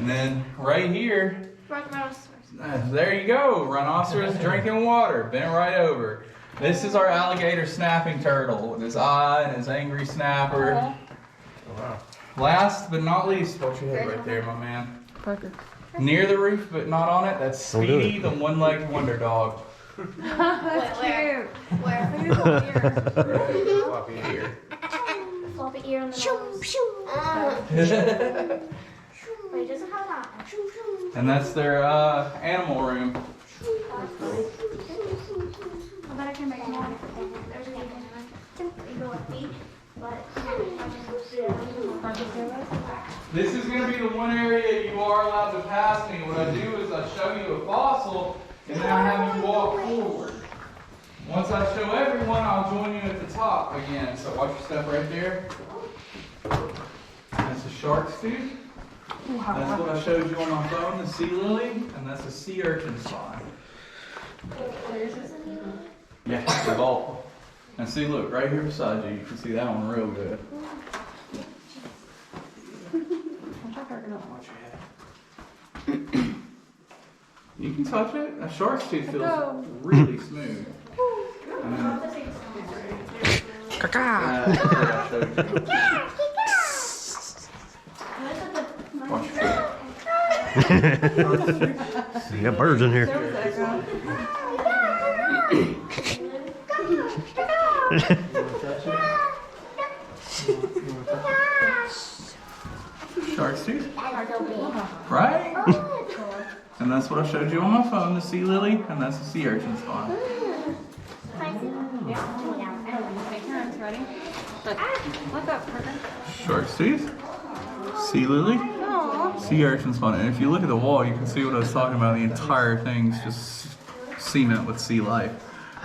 And then right here, there you go, rhinoceros drinking water, bent right over. This is our alligator snapping turtle with his eye and his angry snapper. Oh, Wow. Last but not least, watch your head right there, my man. Parker. Near the roof but not on it, that's Speedy, the one-legged wonder dog. That's cute. Where? Floppy ear. Floppy ear on the nose. Wait, does it have that? And that's their animal room. I bet I can make more. There's a good one. You go with me, but This is going to be the one area you are allowed to pass me. What I do is I show you a fossil, and then I have you walk forward. Once I show everyone, I'll join you at the top again. So watch your step right there. That's a shark's tooth. That's what I showed you on my phone, the sea lily, and that's a sea urchin spine. Yeah, the ball. And see, look, right here beside you, you can see that one real good. Watch your head. You can touch it. A shark's tooth feels really smooth. Watch your feet. You got birds in here. Shark's tooth. Right? And that's what I showed you on my phone, the sea lily, and that's the sea urchin spine. Take turns, ready? Look up, Parker. Shark's tooth, sea lily, sea urchin spine. And if you look at the wall, you can see what I was talking about. The entire thing's just cement with sea life.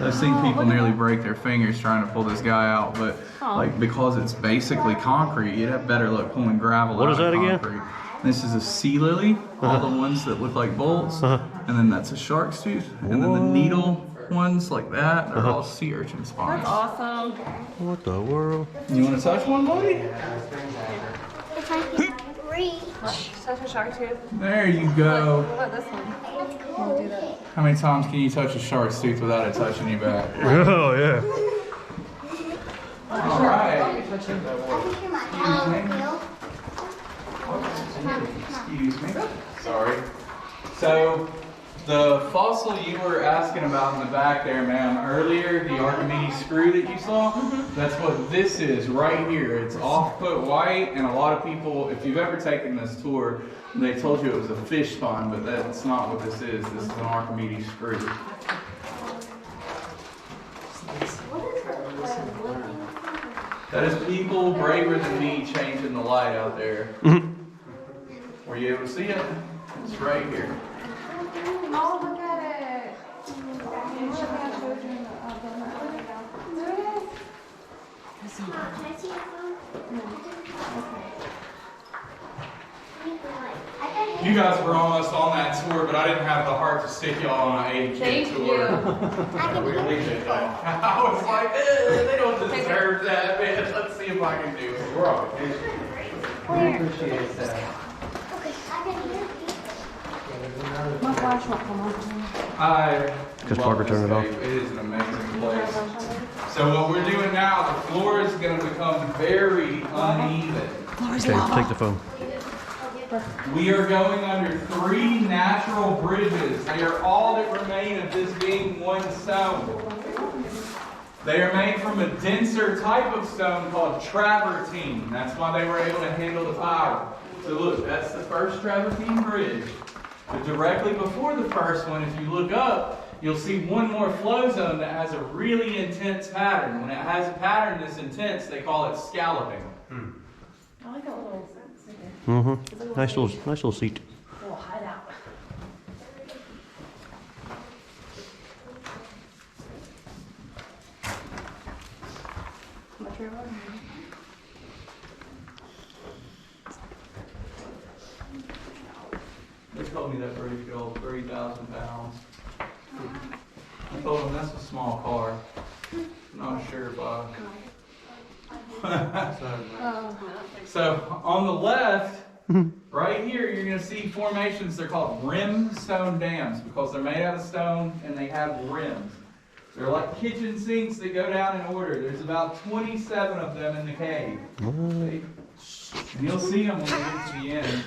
I've seen people nearly break their fingers trying to pull this guy out, but like because it's basically concrete, you'd have better luck pulling gravel out of concrete. What is that again? This is a sea lily, all the ones that look like bolts, and then that's a shark's tooth, and then the needle ones like that, they're all sea urchin spines. That's awesome. What the world? You want to touch one, buddy? if I can reach. Touch a shark tooth. There you go. What about this one? We'll do that. How many times can you touch a shark's tooth without it touching you back? Oh, yeah. All right. I can hear my hand. Excuse me. Sorry. So, the fossil you were asking about in the back there, ma'am, earlier, the Archimedes screw that you saw, that's what this is right here. It's off-put white, and a lot of people, if you've ever taken this tour, they told you it was a fish spine, but that's not what this is. This is an Archimedes screw. That is people braver than me changing the light out there. Were you able to see it? It's right here. Oh, look at it. Can I see your phone? You guys were almost on that tour, but I didn't have the heart to stick y'all on an 8K tour. I can We hear appreciate you. that. I was like, they don't deserve that, man. Let's see if I can do it. We're on vacation. We appreciate that. Okay, I can hear you. My flash won't come on. Because love Parker this turned it off. cave. It is an amazing place. So what we're doing now, the floor is going to become very uneven. Okay, take the phone. We are going under 3 natural bridges. They are all that remain of this being one stone. They are made from a denser type of stone called travertine. That's why they were able to handle the power. So look, that's the first travertine bridge. But directly before the first one, if you look up, you'll see one more flow zone that has a really intense pattern. When it has a pattern this intense, they call it scalloping. I like that little. Nice little seat. Little hideout. Much room? They told me that bridge could hold 3,000 pounds. I told them that's a small car. Not sure, Bob. So on the left, Right here, you're going to see formations. They're called rim stone dams because they're made out of stone and they have rims. They're like kitchen sinks that go down in order. There's about 27 of them in the cave. And you'll see them when we get to the end.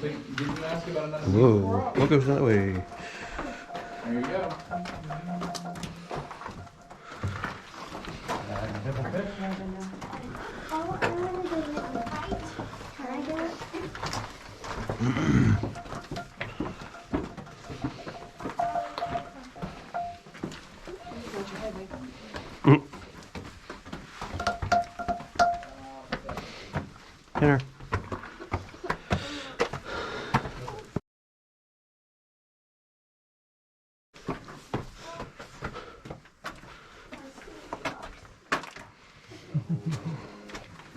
Wait, did you ask about another Whoa, what goes that way? There you go. Oh, I want to do it right. Can I do it? Here.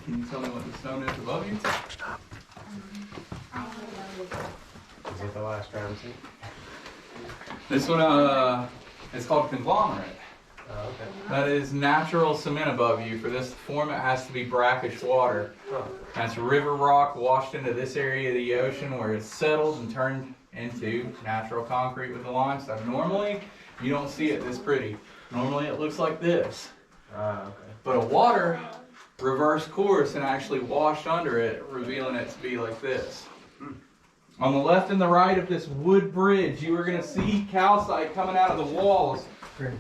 Can you tell me what the stone is above you? Stop. Is it the last round too? This one is called conglomerate. Oh, okay. That is natural cement above you. For this to form, it has to be brackish water. Oh. That's river rock washed into this area of the ocean where it's settled and turned into natural concrete with the limestone. Normally, you don't see it this pretty. Normally, it looks like this. Okay. But a water reversed course and actually washed under it, revealing it to be like this. On the left and the right of this wood bridge, you are going to see calcite coming out of the walls. Great.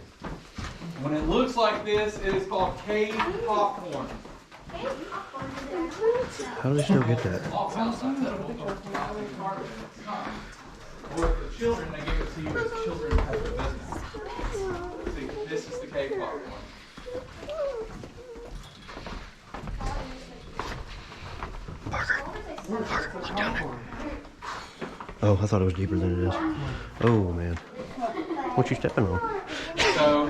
When it looks like this, it is called cave popcorn. How do they still get that? All calcite edible, but not in carbon. It's not. Or if the children, they give it to you as children have a business. See, this is the cave popcorn. Parker, look down there. Oh, I thought it was deeper than it is. Oh, man. What you stepping on? So,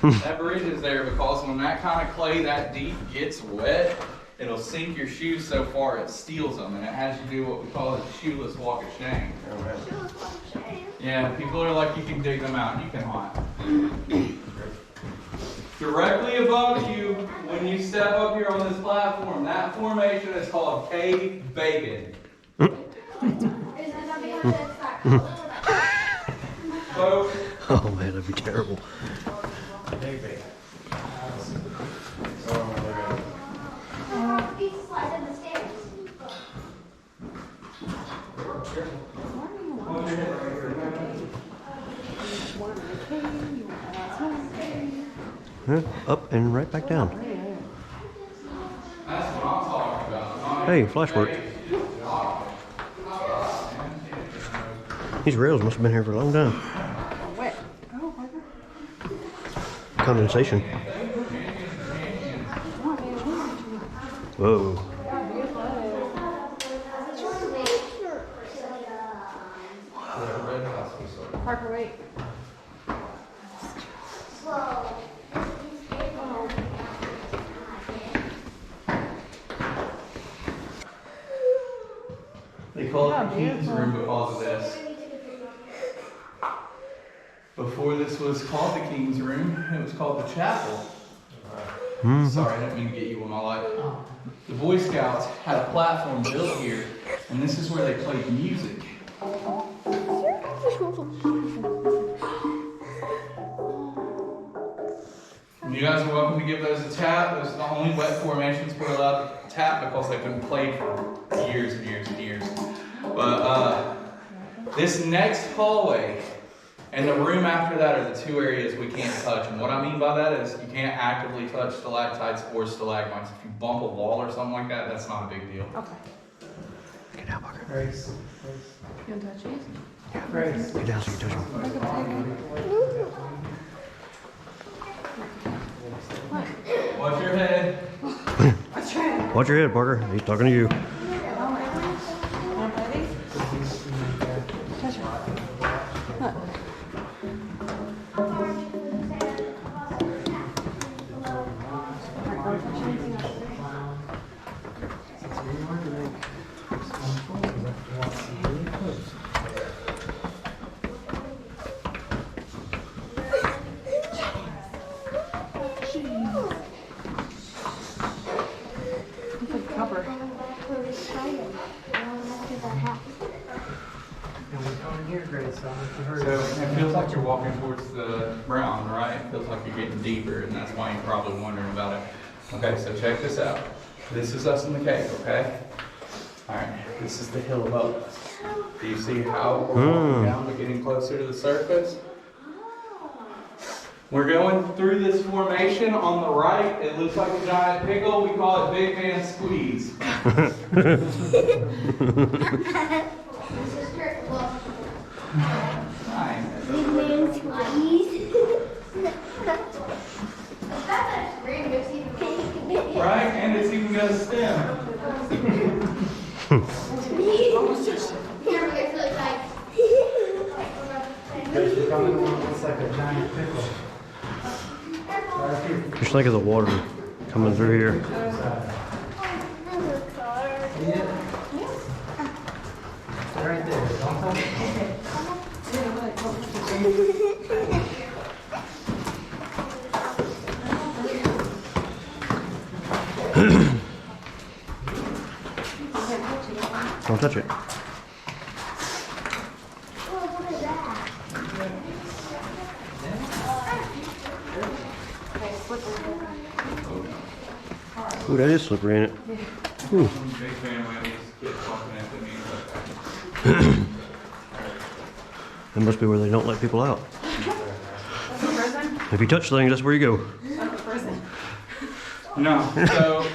that bridge is there because when that kind of clay that deep gets wet, it'll sink your shoes so far it steals them, and it has you do what we call a shoeless walk of shame. Yeah, people are like, you can dig them out, you cannot. Directly above you, when you step up here on this platform, that formation is called cave bacon. So, Oh, man, that'd be terrible. Big big. Huh? Up and right back down. that's what I'm talking about. Hey, flash work. These rails must have been here for a long time. Wet. Oh, Parker. Condensation. Whoa. Parker, wait. They call it the King's Room because of this. Before this was called the King's Room, it was called the Chapel. Sorry, I didn't mean to get you on my life. The Boy Scouts had a platform built here, and this is where they played music. And you guys are welcome to give those a tap. Those are the only wet formations we're allowed to tap because they've been played for years and years and years. But this next hallway and the room after that are the two areas we can't touch. And what I mean by that is you can't actively touch stalactites or stalagmites. If you bump a wall or something like that, that's not a big deal. Okay. Get down, Parker. Grace. You want to touch these? Grace. Get down so you can touch them. Watch your head. Watch your head, Parker. He's talking to you. after that happens. And we're coming here, Grace, so I'm So hurry. it feels like you're walking towards the ground, right? It feels like you're getting deeper, and that's why you're probably wondering about it. Okay, so check this out. This is us in the cave, okay? All right, this is the hill above us. Do you see how we're walking down, but getting closer to the surface? We're going through this formation on the right. It looks like a giant pickle. We call it Big Man Squeeze. This is her. Well, Nice. big man squeeze. That's a great mix even. Right? And it's even got a stem. Here we go, really tight. Grace, we're coming to one that looks like a giant pickle. Right here. Just think of the water coming through here. See it? Stay right there. Don't touch it. Don't touch it. Oh, what is that? Ooh, that is slippery, ain't it? Ooh. Big fan when these kids walking into me. That must be where they don't let people out. That's a prison? If you touch things, that's where you go. That's a prison. No. So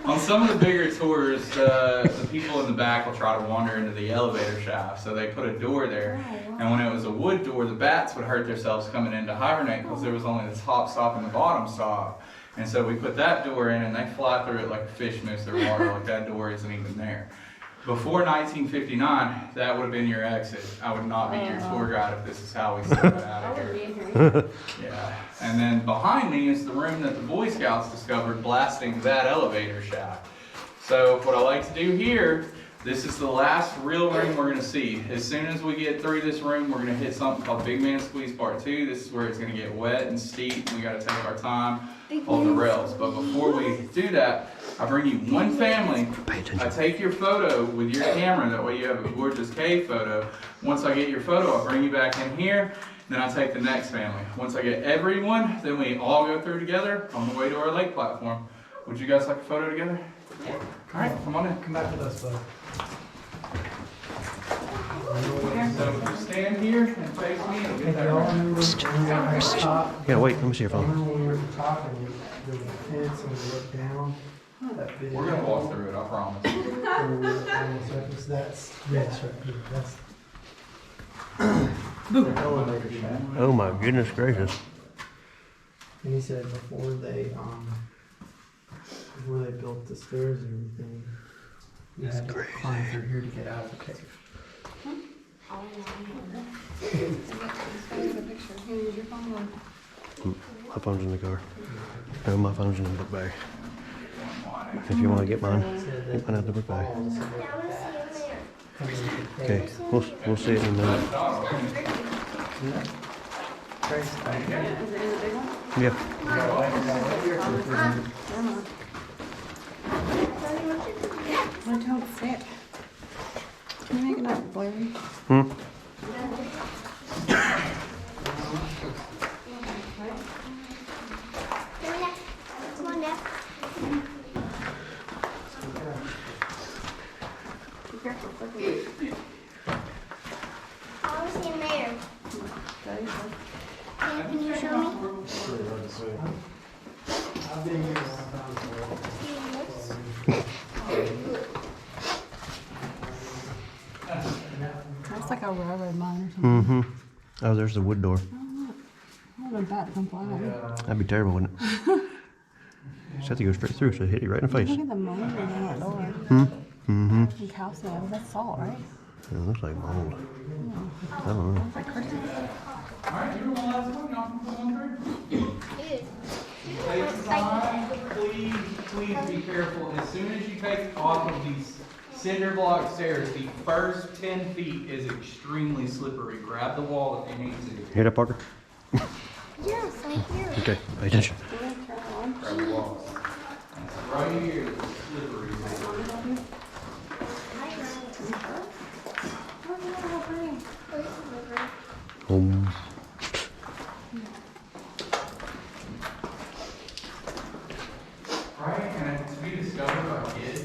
on some of the bigger tours, the people in the back will try to wander into the elevator shaft. So they put a door there. And when it was a wood door, the bats would hurt themselves coming in to hibernate because there was only the top stop and the bottom stop. And so we put that door in and they fly through it like a fish moves through water, like that door isn't even there. Before 1959, that would have been your exit. I would not be your tour guide if this is how we started out I of would be here. in here. Yeah, and then behind me is the room that the Boy Scouts discovered blasting that elevator shaft. So what I like to do here, this is the last real room we're gonna see. As soon as we get through this room, we're gonna hit something called Big Man Squeeze Part 2. This is where it's gonna get wet and steep, and we gotta take our time on the rails. But before we do that, I bring you one family. Pay attention. I take your photo with your camera, that way you have a gorgeous cave photo. Once I get your photo, I bring you back in here, then I take the next family. Once I get everyone, then we all go through together on the way to our lake platform. Would you guys like a photo together? Yeah. All right, come on in. Come back with us, bud. So just stand here and face me and Hey, get do y'all that. remember when we were at the top? Yeah, wait, let me see your Remember phone. when we were at the top and there was a fence and we looked down? That big. We're gonna walk through it, I promise. Where we were on the surface, that's this right here, that's. The elevator shaft. Oh my goodness gracious. And he said before they built the stairs and everything, you had to climb through here to get out of the cave. Here's your phone. My phone's in the car. No, my phone's in the book bag. If you want to get mine, Said get mine out the book bag. falls Yeah, I want to see him there. come into the Okay, cave. we'll see it in a minute. Grace, back here. Is it a big one? Yeah. I don't see it. Can you make it not blurry? Hmm? Come on now. Be careful. I want to see him there. Can you show me? I've been here a long That's like a railroad mine or something. Mm-hmm. Oh, there's the wood door. I want a bat to come fly out here. That'd be terrible, wouldn't it? Just have to go straight through, so it hit you right in the face. Look at the mold in that door. Mm-hmm. And calcium. That's salt, right? It looks like mold. I don't know. It's like crystal. Alright, you're one last one, y'all can come on through. Dude. Take your time, please be careful. As soon as you take off of these cinder block stairs, the first 10 feet is extremely slippery. Grab the wall if you need to. Hear that, Parker? Yes, right here. Okay, pay attention. Grab the wall. It's right here, it's slippery. Right? And to be discovered by kids.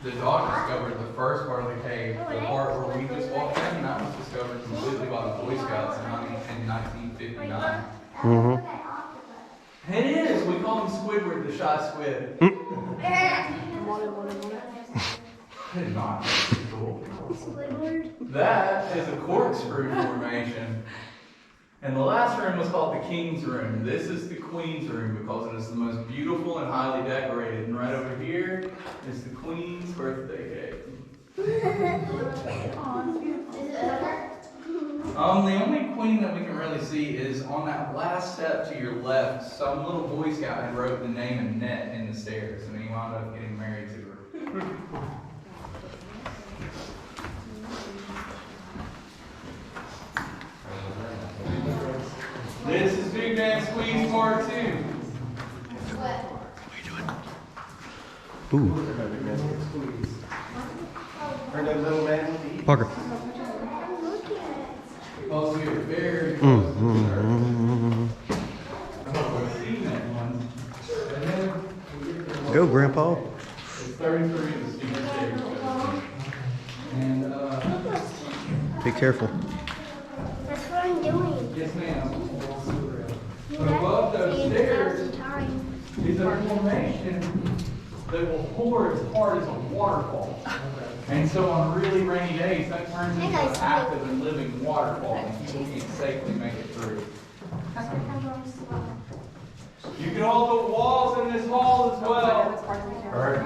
The dog discovered the first part of the cave. The part where we just walked in, that was discovered completely by the Boy Scouts in 1959. It is. We call him Squidward, the shy squid. I did not. That's cool. That is a corkscrew formation. And the last room was called the King's Room. This is the Queen's Room because it is the most beautiful and highly decorated. And right over here is the Queen's birthday cake. The only queen that we can really see is on that last step to your left. Some little Boy Scout had wrote the name Annette in the stairs, and he wound up getting married to her. This is Big Man Squeeze Part 2. Ooh. Parker. Because we are very close to the Go, Grandpa. It's 33 of the steamer stairs. And, Be careful. That's what I'm doing. yes, ma'am. Above those stairs is a formation that will pour as hard as a waterfall. And so on really rainy days, that turns into an active and living waterfall, and people can't safely make it through. You can all put walls in this hall as well. All right.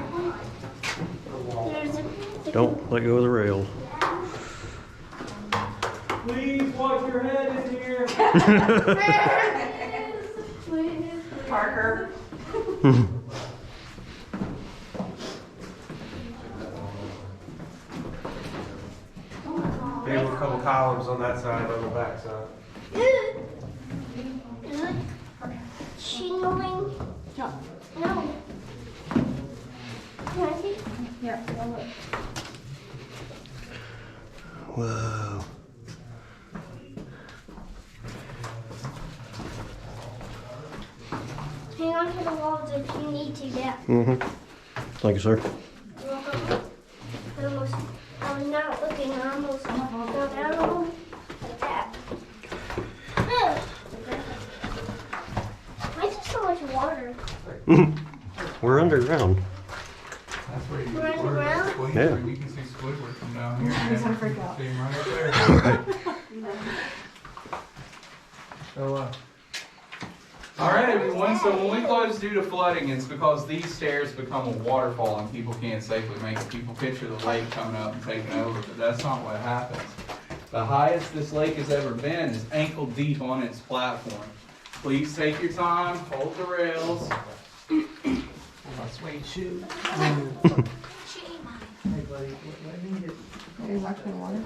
Don't let go of the rail. Please watch your head in here. Parker. Maybe a couple columns on that side, on the back side. Shingling? No. Can I see? Yeah. Whoa. Hang on to the walls if you need to, Dad. Thank you, sir. You're welcome. I was not looking. I almost fell down on them like that. Why is there so much water? We're underground. That's where you We're underground? Yeah. You can see Squidward from down here. He's gonna freak out. See him right up there. So, all right, everyone. So when we close due to flooding, it's because these stairs become a waterfall and people can't safely make it. People picture the lake coming up and taking over, but that's not what happens. The highest this lake has ever been is ankle deep on its platform. Please take your time, hold the rails. My suede shoe. Hey, buddy, let me get. Are you watching the water?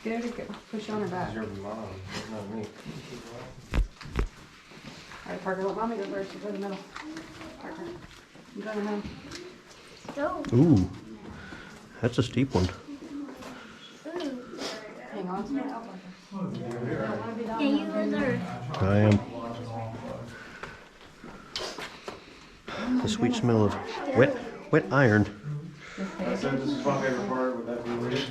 Get her to push on her back. Your mom, not me. All right, Parker, let mommy go first. You go in the middle. Parker, you go in the middle. Go. Ooh. That's a steep one. Ooh. Hang on to it. Yeah, you go there. I am. The sweet smell of wet iron. I said this is my favorite part, would that be weird?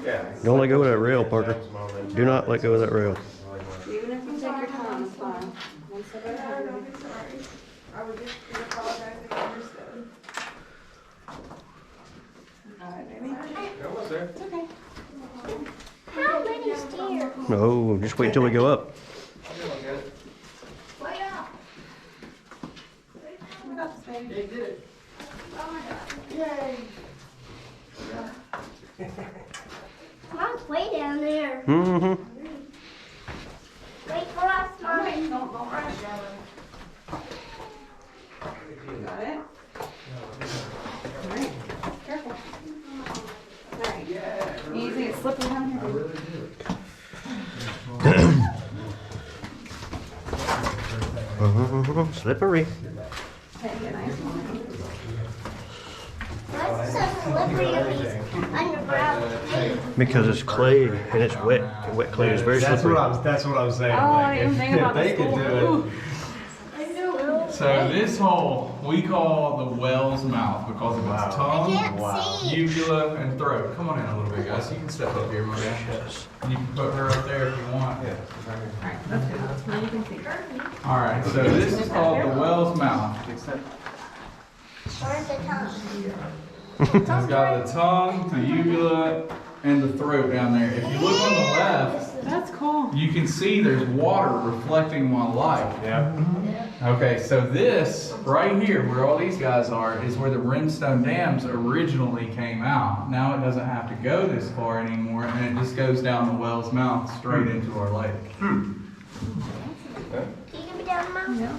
Yeah. Don't let go of that rail, Parker. Do not let go of that rail. Even if you take your time, it's fine. One step at a time. I would just apologize if I understood. All right, baby. Almost there. It's okay. How many stairs? No, just wait until we go up. Wait up. We got this, baby. They did it. Oh my God. Yay. Mom's way down there. Mm-hmm. Wait for us, Mom. Don't rush. You got it? All right. Careful. All right. Easy. It's slipping down here. I really do. Slippery. What's so slippery on these underground caves? Because it's clay and it's wet. And wet clay is very slippery. That's what I was saying. Oh, I didn't think about they the could school. do it. Ooh. So this hole we call the whale's mouth because of its I tongue, can't see. uvula, and throat. Come on in a little bit, guys. You can step up here, my man. You can put her up there if you want. Alright, that's good. Now you can see. All right, so this is called the whale's mouth. Where's the tongue? It's got the tongue, the uvula, and the throat down there. If you look on the left, That's cool. you can see there's water reflecting my light. Yeah. Okay, so this right here, where all these guys are, is where the rimstone dams originally came out. Now it doesn't have to go this far anymore, and it just goes down the well's mouth straight into our lake. Can you give me down, Mom? Yeah.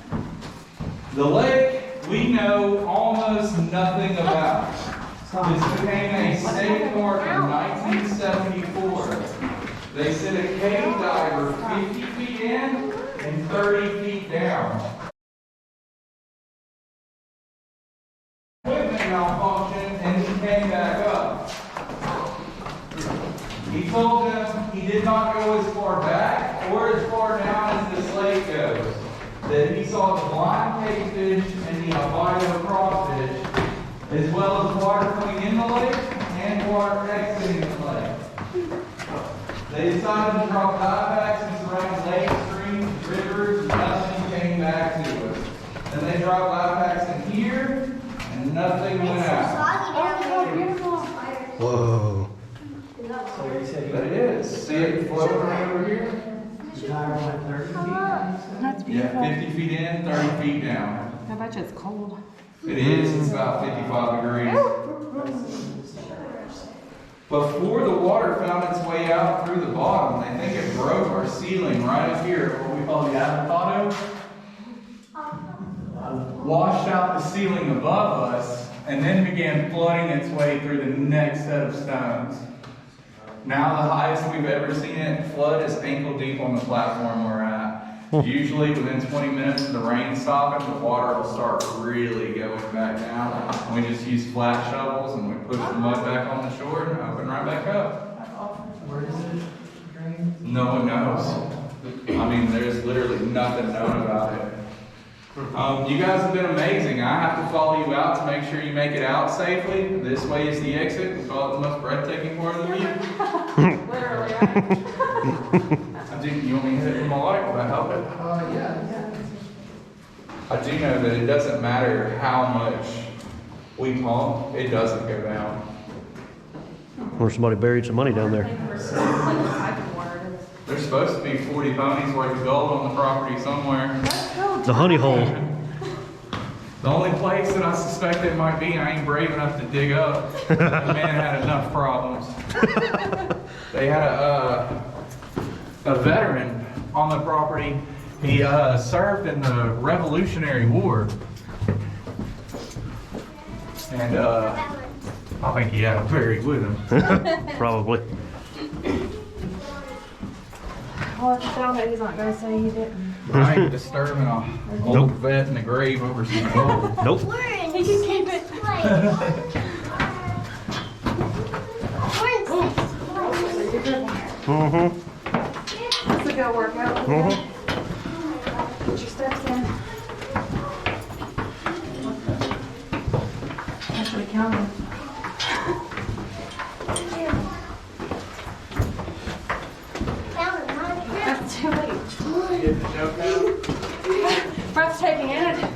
The lake we know almost nothing about. This became a state park in 1974. They sent a cave diver 50 feet in and 30 feet down. Equipment malfunctioned and he came back up. He told them he did not go as far back or as far down as this lake goes. That he saw the blind cavefish and the albino crawfish, as well as water coming in the lake and water exiting the lake. They decided to drop dive and surround lakes, streams, rivers, and nothing came back to us. Then they dropped dive in here, and nothing went out. Whoa. But it is. See it floating right over here? That's Yeah, beautiful. 50 feet in, 30 feet down. I bet you it's cold. It is. It's about 55 degrees. Before the water found its way out through the bottom, they think it broke our ceiling right up here, what we call the avocado. Washed out the ceiling above us, and then began flooding its way through the next set of stones. Now the highest we've ever seen it flood is ankle deep on the platform we're at. Usually within 20 minutes of the rain stopping, the water will start really going back down. We just use flat shovels and we push the mud back on the shore and open right back up. Where does it drain? No one knows. I mean, there's literally nothing known about it. You guys have been amazing. I have to follow you out to make sure you make it out safely. This way is the exit. We call it the most breathtaking part of the view. Literally, right? You want me to hit it with my light? Will that help it? Yeah. I do know that it doesn't matter how much we pump, it doesn't go down. Or somebody buried some money down there. There's supposed to be 40 ponies worth of gold on the property somewhere. The honey hole. The only place that I suspect it might be, I ain't brave enough to dig up. The man had enough problems. They had a veteran on the property. He served in the Revolutionary War. And I think he had a buried with him. Probably. Well, if you found it, he's not going to say he didn't. I ain't disturbing a old vet in the grave over some gold. Nope. We're in He can keep it. We're in sixth place. Mm-hmm. That's a good workout. Mm-hmm. Put your steps in. Actually counting. That's too late. Get the joke out? Breathtaking, isn't it?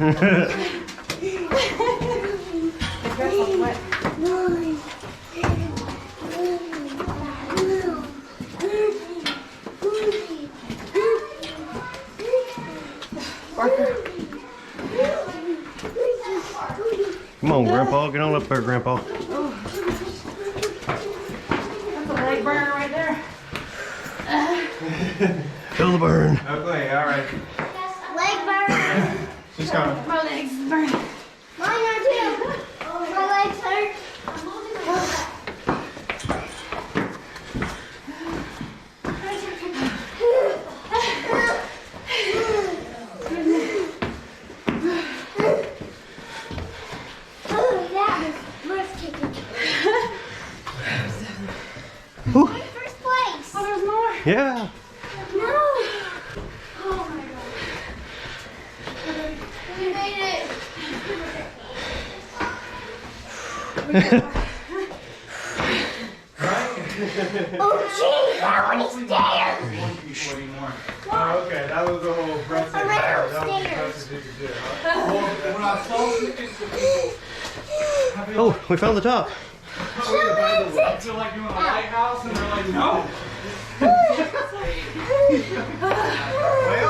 The dress is wet. Parker. Come on, Grandpa. Get on up there, Grandpa. That's a leg burner right there. Feel the burn. Okay, all right. Leg burn. She's coming. My legs burn. Mine are too. My legs hurt. Whew. First place. Oh, there's more. Yeah. No. Oh my god. We made it. Oh, jeez, that one is stairs. Oh, okay, that was the whole breathtaking. Around That was the stairs. best thing to do, huh? When I saw tickets to people, Oh, we found the top. I feel like doing a lighthouse, and they're like, no. Way